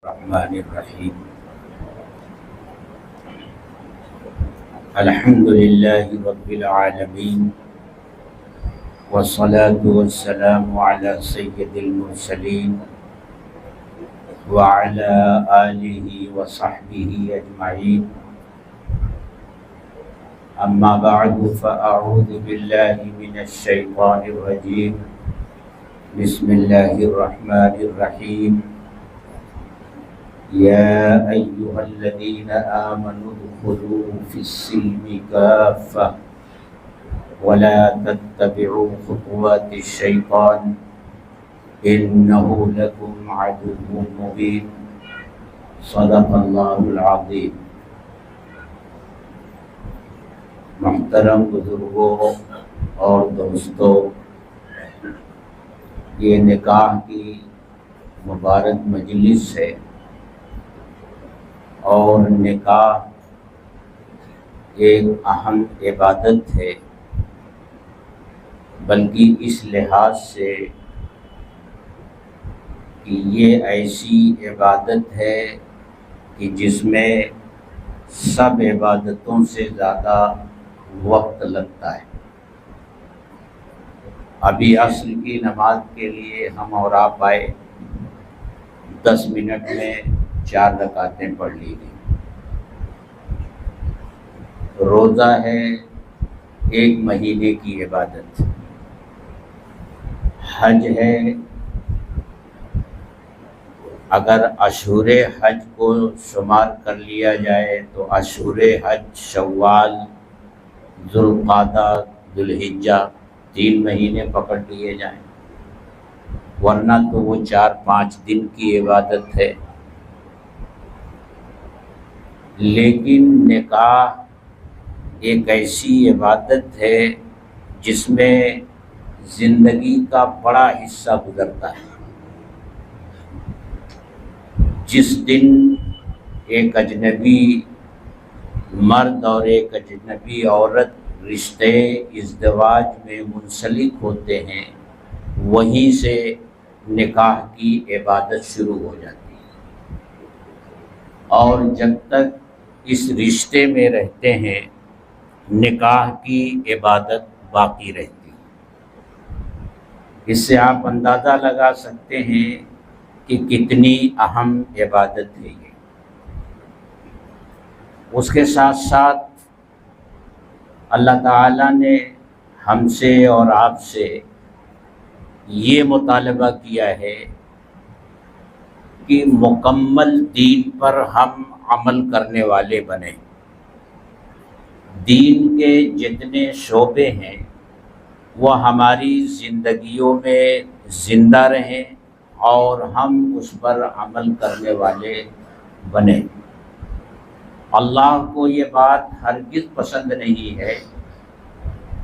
الرحمن الرحیم الحمد للہ رب العالمین والصلاة والسلام علی سید المرسلین وعلی آلہ وصحبہ اجمعین اما بعد فاعوذ باللہ من الشیطان الرجیم بسم اللہ الرحمن الرحیم یا ایہا الذین آمنوا ادخلوا فی السلم کافۃ ولا تتبعوا خطوات الشیطان انہ لکم عدو مبین صدق اللہ العظیم۔ محترم بزرگوں اور دوستوں، یہ نکاح کی مبارک مجلس ہے اور نکاح ایک اہم عبادت ہے، بلکہ اس لحاظ سے کہ یہ ایسی عبادت ہے کہ جس میں سب عبادتوں سے زیادہ وقت لگتا ہے۔ ابھی عصر کی نماز کے لیے ہم اور آپ آئے، 10 منٹ میں 4 رکعتیں پڑھ لی گئی۔ روزہ ہے 1 مہینے کی عبادت، حج ہے، اگر اشہر حج کو شمار کر لیا جائے تو اشہر حج شوال، ذوالقعدہ، ذوالحجہ 3 مہینے پکڑ لیے جائیں، ورنہ تو وہ 4-5 دن کی عبادت ہے۔ لیکن نکاح ایک ایسی عبادت ہے جس میں زندگی کا بڑا حصہ گزرتا ہے۔ جس دن ایک اجنبی مرد اور ایک اجنبی عورت رشتے ازدواج میں منسلک ہوتے ہیں، وہیں سے نکاح کی عبادت شروع ہو جاتی ہے، اور جب تک اس رشتے میں رہتے ہیں نکاح کی عبادت باقی رہتی ہے۔ اس سے آپ اندازہ لگا سکتے ہیں کہ کتنی اہم عبادت ہے یہ۔ اس کے ساتھ ساتھ اللہ تعالیٰ نے ہم سے اور آپ سے یہ مطالبہ کیا ہے کہ مکمل دین پر ہم عمل کرنے والے بنیں، دین کے جتنے شعبے ہیں وہ ہماری زندگیوں میں زندہ رہیں اور ہم اس پر عمل کرنے والے بنیں۔ اللہ کو یہ بات ہرگز پسند نہیں ہے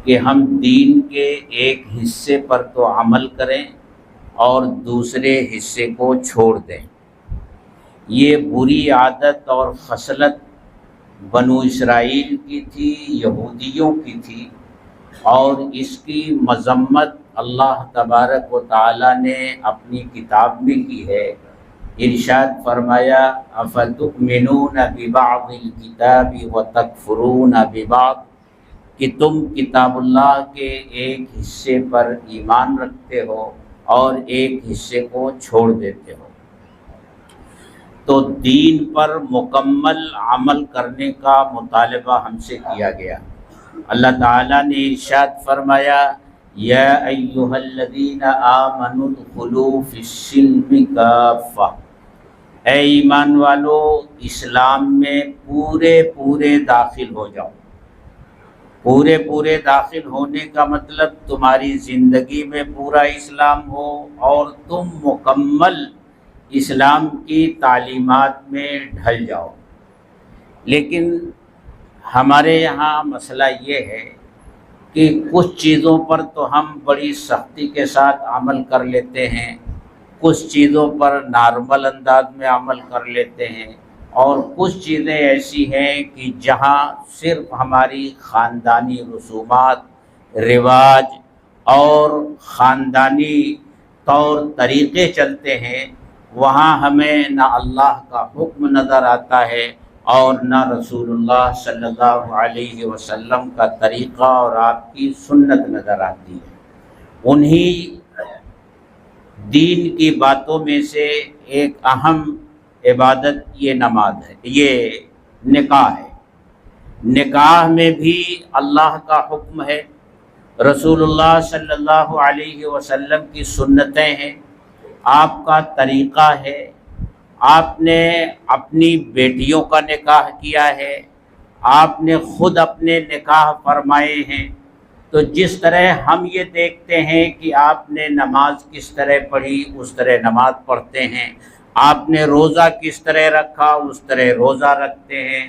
کہ ہم دین کے ایک حصے پر تو عمل کریں اور دوسرے حصے کو چھوڑ دیں۔ یہ بری عادت اور خصلت بنو اسرائیل کی تھی، یہودیوں کی تھی، اور اس کی مذمت اللہ تبارک و تعالی نے اپنی کتاب میں کی ہے۔ ارشاد فرمایا افتؤمنون ببعض الکتاب وتکفرون ببعض، کہ تم کتاب اللہ کے ایک حصے پر ایمان رکھتے ہو اور ایک حصے کو چھوڑ دیتے ہو۔ تو دین پر مکمل عمل کرنے کا مطالبہ ہم سے کیا گیا۔ اللہ تعالیٰ نے ارشاد فرمایا یا ایھا الذین آمنوا ادخلوا فی السلم کافۃ، اے ایمان والو اسلام میں پورے داخل ہو جاؤ۔ پورے داخل ہونے کا مطلب تمہاری زندگی میں پورا اسلام ہو اور تم مکمل اسلام کی تعلیمات میں ڈھل جاؤ۔ لیکن ہمارے یہاں مسئلہ یہ ہے کہ کچھ چیزوں پر تو ہم بڑی سختی کے ساتھ عمل کر لیتے ہیں، کچھ چیزوں پر نارمل انداز میں عمل کر لیتے ہیں، اور کچھ چیزیں ایسی ہیں کہ جہاں صرف ہماری خاندانی رسومات، رواج اور خاندانی طور طریقے چلتے ہیں، وہاں ہمیں نہ اللہ کا حکم نظر آتا ہے اور نہ رسول اللہ صلی اللہ علیہ وسلم کا طریقہ اور آپ کی سنت نظر آتی ہے۔ انہی دین کی باتوں میں سے ایک اہم عبادت یہ نماز ہے، یہ نکاح ہے۔ نکاح میں بھی اللہ کا حکم ہے، رسول اللہ صلی اللہ علیہ وسلم کی سنتیں ہیں، آپ کا طریقہ ہے۔ آپ نے اپنی بیٹیوں کا نکاح کیا ہے، آپ نے خود اپنے نکاح فرمائے ہیں۔ تو جس طرح ہم یہ دیکھتے ہیں کہ آپ نے نماز کس طرح پڑھی اس طرح نماز پڑھتے ہیں، آپ نے روزہ کس طرح رکھا اس طرح روزہ رکھتے ہیں،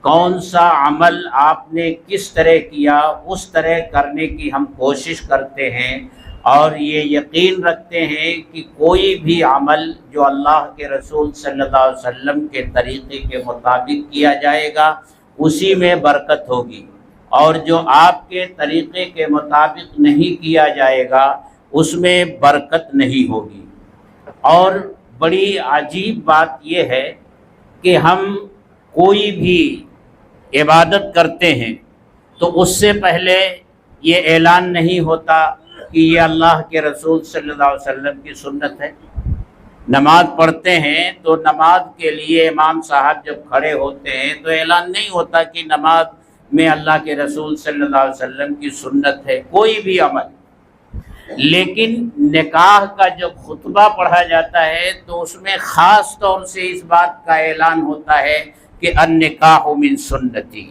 کون سا عمل آپ نے کس طرح کیا اس طرح کرنے کی ہم کوشش کرتے ہیں، اور یہ یقین رکھتے ہیں کہ کوئی بھی عمل جو اللہ کے رسول صلی اللہ علیہ وسلم کے طریقے کے مطابق کیا جائے گا اسی میں برکت ہوگی، اور جو آپ کے طریقے کے مطابق نہیں کیا جائے گا اس میں برکت نہیں ہوگی۔ اور بڑی عجیب بات یہ ہے کہ ہم کوئی بھی عبادت کرتے ہیں تو اس سے پہلے یہ اعلان نہیں ہوتا کہ یہ اللہ کے رسول صلی اللہ علیہ وسلم کی سنت ہے۔ نماز پڑھتے ہیں تو نماز کے لیے امام صاحب جب کھڑے ہوتے ہیں تو اعلان نہیں ہوتا کہ نماز میں اللہ کے رسول صلی اللہ علیہ وسلم کی سنت ہے کوئی بھی عمل۔ لیکن نکاح کا جب خطبہ پڑھا جاتا ہے تو اس میں خاص طور سے اس بات کا اعلان ہوتا ہے کہ النکاح من سنتی،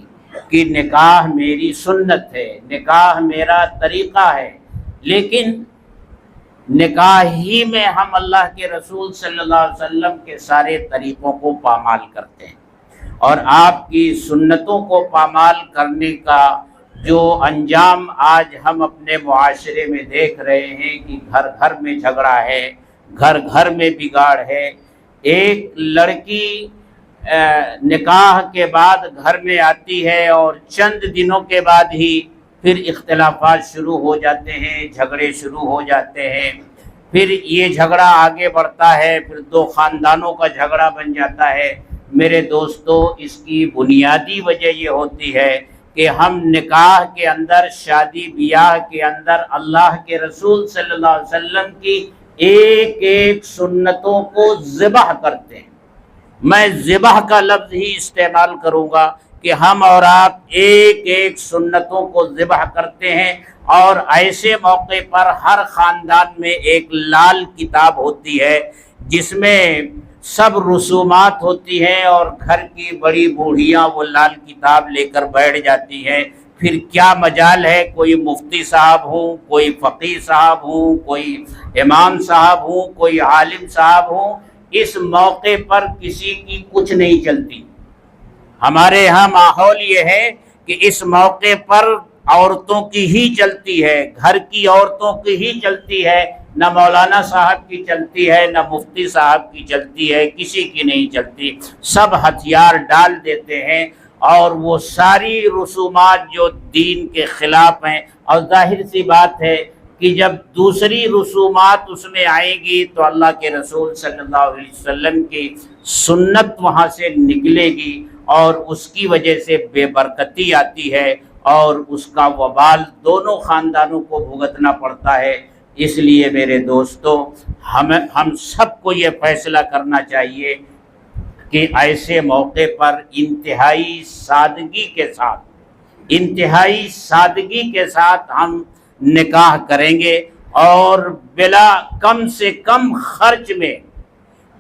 کہ نکاح میری سنت ہے، نکاح میرا طریقہ ہے۔ لیکن نکاح ہی میں ہم اللہ کے رسول صلی اللہ علیہ وسلم کے سارے طریقوں کو پامال کرتے ہیں، اور آپ کی سنتوں کو پامال کرنے کا جو انجام آج ہم اپنے معاشرے میں دیکھ رہے ہیں کہ گھر گھر میں جھگڑا ہے، گھر گھر میں بگاڑ ہے۔ ایک لڑکی نکاح کے بعد گھر میں آتی ہے اور چند دنوں کے بعد ہی پھر اختلافات شروع ہو جاتے ہیں، جھگڑے شروع ہو جاتے ہیں، پھر یہ جھگڑا آگے بڑھتا ہے، پھر دو خاندانوں کا جھگڑا بن جاتا ہے۔ میرے دوستو، اس کی بنیادی وجہ یہ ہوتی ہے کہ ہم نکاح کے اندر، شادی بیاہ کے اندر اللہ کے رسول صلی اللہ علیہ وسلم کی ایک ایک سنتوں کو ذبح کرتے ہیں۔ میں ذبح کا لفظ ہی استعمال کروں گا کہ ہم اور آپ ایک ایک سنتوں کو ذبح کرتے ہیں، اور ایسے موقع پر ہر خاندان میں ایک لال کتاب ہوتی ہے جس میں سب رسومات ہوتی ہیں، اور گھر کی بڑی بوڑھیاں وہ لال کتاب لے کر بیٹھ جاتی ہیں۔ پھر کیا مجال ہے، کوئی مفتی صاحب ہوں، کوئی فقیہ صاحب ہوں، کوئی امام صاحب ہوں، کوئی عالم صاحب ہوں، اس موقع پر کسی کی کچھ نہیں چلتی۔ ہمارے ہاں ماحول یہ ہے کہ اس موقع پر عورتوں کی ہی چلتی ہے، گھر کی عورتوں کی ہی چلتی ہے، نہ مولانا صاحب کی چلتی ہے، نہ مفتی صاحب کی چلتی ہے، کسی کی نہیں چلتی۔ سب ہتھیار ڈال دیتے ہیں، اور وہ ساری رسومات جو دین کے خلاف ہیں، اور ظاہر سی بات ہے کہ جب دوسری رسومات اس میں آئیں گی تو اللہ کے رسول صلی اللہ علیہ وسلم کی سنت وہاں سے نکلے گی، اور اس کی وجہ سے بے برکتی آتی ہے، اور اس کا وبال دونوں خاندانوں کو بھگتنا پڑتا ہے۔ اس لیے میرے دوستو، ہم سب کو یہ فیصلہ کرنا چاہیے کہ ایسے موقع پر انتہائی سادگی کے ساتھ ہم نکاح کریں گے، اور بلا کم سے کم خرچ میں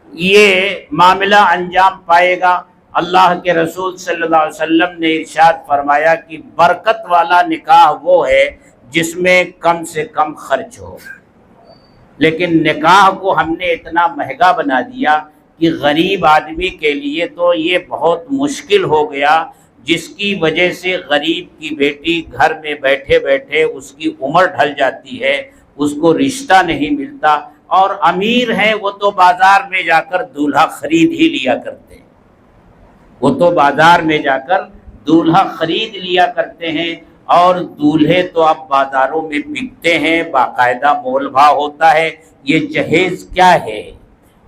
یہ معاملہ انجام پائے گا۔ اللہ کے رسول صلی اللہ علیہ وسلم نے ارشاد فرمایا کہ برکت والا نکاح وہ ہے جس میں کم سے کم خرچ ہو۔ لیکن نکاح کو ہم نے اتنا مہنگا بنا دیا کہ غریب آدمی کے لیے تو یہ بہت مشکل ہو گیا، جس کی وجہ سے غریب کی بیٹی گھر میں بیٹھے بیٹھے اس کی عمر ڈھل جاتی ہے، اس کو رشتہ نہیں ملتا، اور امیر ہیں وہ تو بازار میں جا کر دولہا خرید ہی لیا کرتے ہیں، وہ تو بازار میں جا کر دولہا خرید لیا کرتے ہیں، اور دولہے تو اب بازاروں میں بکتے ہیں، باقاعدہ مول بھاؤ ہوتا ہے۔ یہ جہیز کیا ہے؟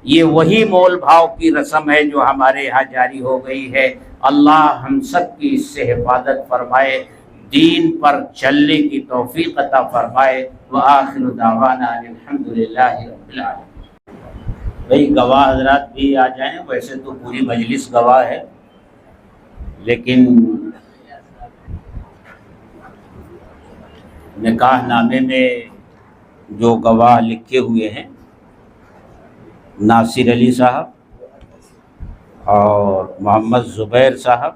یہ وہی مول بھاؤ کی رسم ہے جو ہمارے یہاں جاری ہو گئی ہے۔ اللہ ہم سب کی اس سے حفاظت فرمائے، دین پر چلنے کی توفیق عطا فرمائے۔ وآخر دعوانا الحمدللہ رب العالمین۔ بھئی گواہ حضرات بھی آ جائیں، ویسے تو پوری مجلس گواہ ہے، لیکن نکاح نامے میں جو گواہ لکھے ہوئے ہیں، ناصر علی صاحب اور محمد زبیر صاحب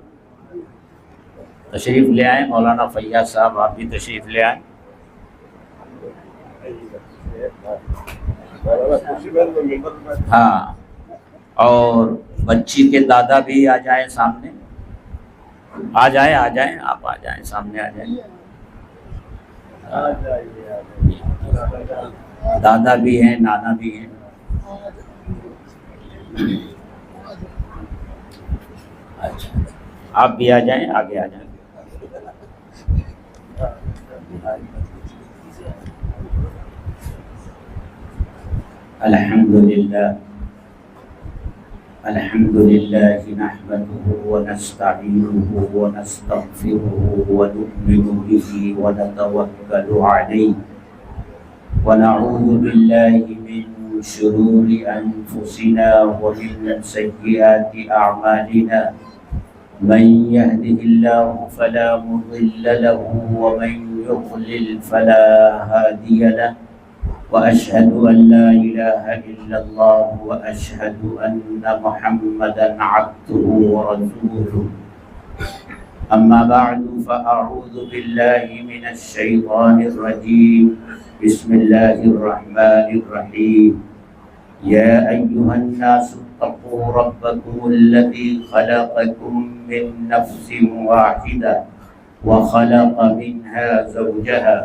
تشریف لے آئیں، مولانا فیاض صاحب آپ بھی تشریف لے آئیں۔ ہاں، اور بچی کے دادا بھی آ جائیں سامنے، آ جائیں آپ آ جائیں، سامنے آ جائیں۔ دادا بھی ہیں، نانا بھی ہیں۔ اچھا، آپ بھی آ جائیں، آگے آ جائیں۔ الحمدللہ نحمده ونستعینه ونستغفره ونؤمن به ونتوکل علیہ ونعوذ باللہ من شرور انفسنا ومن سیئات اعمالنا من يهده الله فلا مضل له ومن يضلل فلا هادي له وأشهد أن لا إله إلا الله وأشهد أن محمدا عبده ورسوله أما بعد فأعوذ بالله من الشيطان الرجيم بسم الله الرحمن الرحيم يا أيها الناس اتقوا ربكم الذي خلقكم من نفس واحدة وخلق منها زوجها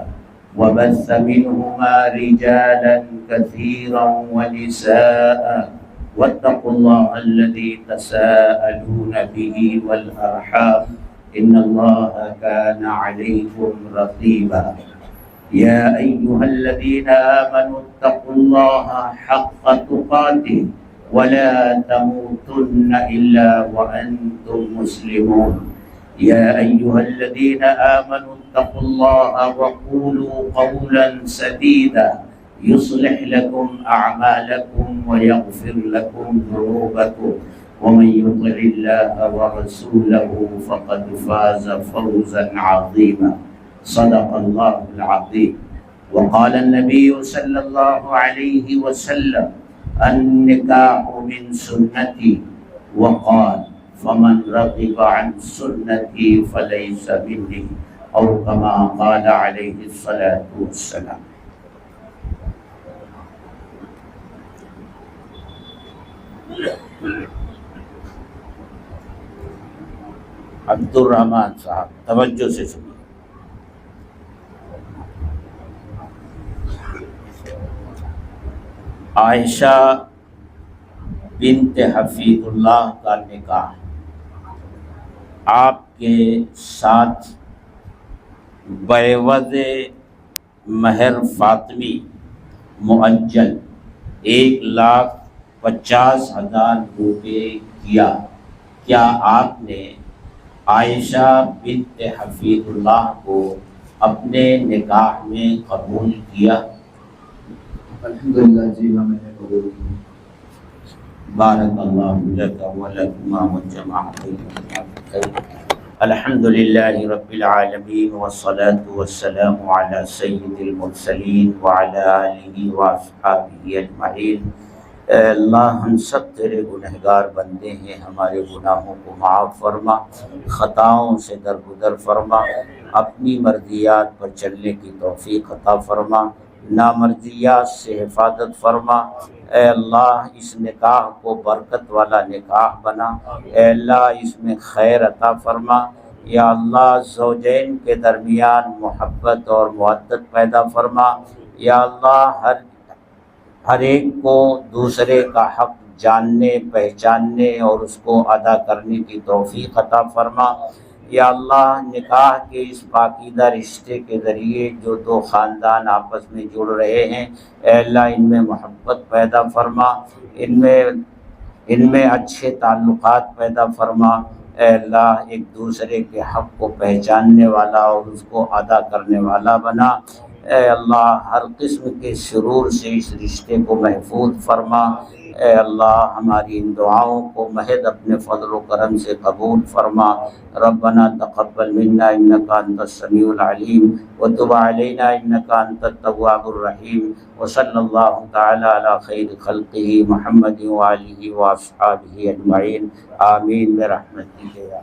وبث منهما رجالا كثيرا ونساء واتقوا الله الذي تساءلون به والأرحام إن الله كان عليكم رقيبا يا أيها الذين آمنوا اتقوا الله حق تقاته ولا تموتن إلا وأنتم مسلمون يا أيها الذين آمنوا اتقوا الله وقولوا قولا سديدا يصلح لكم أعمالكم ويغفر لكم ذنوبكم ومن يطع الله ورسوله فقد فاز فوزا عظيما صدق الله العظيم وقال النبي صلى الله عليه وسلم النكاح من سنتي وقال فمن رغب عن سنتي فليس مني او كما قال عليه الصلاة والسلام۔ عبد الرحمن صاحب توجہ سے سنیے۔ عائشہ بنت حفیظ اللہ کا نکاح آپ کے ساتھ بعوض مہر فاطمی مؤجل 1,50,000 روپے کیا، کیا آپ نے عائشہ بنت حفیظ اللہ کو اپنے نکاح میں قبول کیا؟ الحمدللہ جی، ہم نے قبول کیا۔ بارک اللہ لک ولکما وجمع بینکما بالخیر۔ الحمدللہ رب العالمین والصلاة والسلام علی سید المرسلین وعلی آلہ واصحابہ اجمعین۔ اے اللہ، ہم سب تیرے گنہگار بندے ہیں، ہمارے گناہوں کو معاف فرما، خطاؤں سے درگزر فرما، اپنی مرضیات پر چلنے کی توفیق عطا فرما، نامرضیات سے حفاظت فرما۔ اے اللہ، اس نکاح کو برکت والا نکاح بنا، اے اللہ اس میں خیر عطا فرما۔ یا اللہ، زوجین کے درمیان محبت اور مودت پیدا فرما۔ یا اللہ، ہر ایک کو دوسرے کا حق جاننے، پہچاننے اور اس کو ادا کرنے کی توفیق عطا فرما۔ یا اللہ نکاح کے اس پاکیزہ رشتے کے ذریعے جو دو خاندان آپس میں جڑ رہے ہیں، اے اللہ ان میں محبت پیدا فرما، ان میں اچھے تعلقات پیدا فرما، اے اللہ ایک دوسرے کے حق کو پہچاننے والا اور اس کو ادا کرنے والا بنا، اے اللہ ہر قسم کے شرور سے اس رشتے کو محفوظ فرما، اے اللہ ہماری ان دعاؤں کو محض اپنے فضل و کرم سے قبول فرما۔ ربنا تقبل منا انک انت السمیع العلیم وتب علینا انک انت التواب الرحیم، وصلی اللہ تعالی علی خیر خلقہ محمد وآلہ واصحابہ اجمعین، آمین برحمتک یا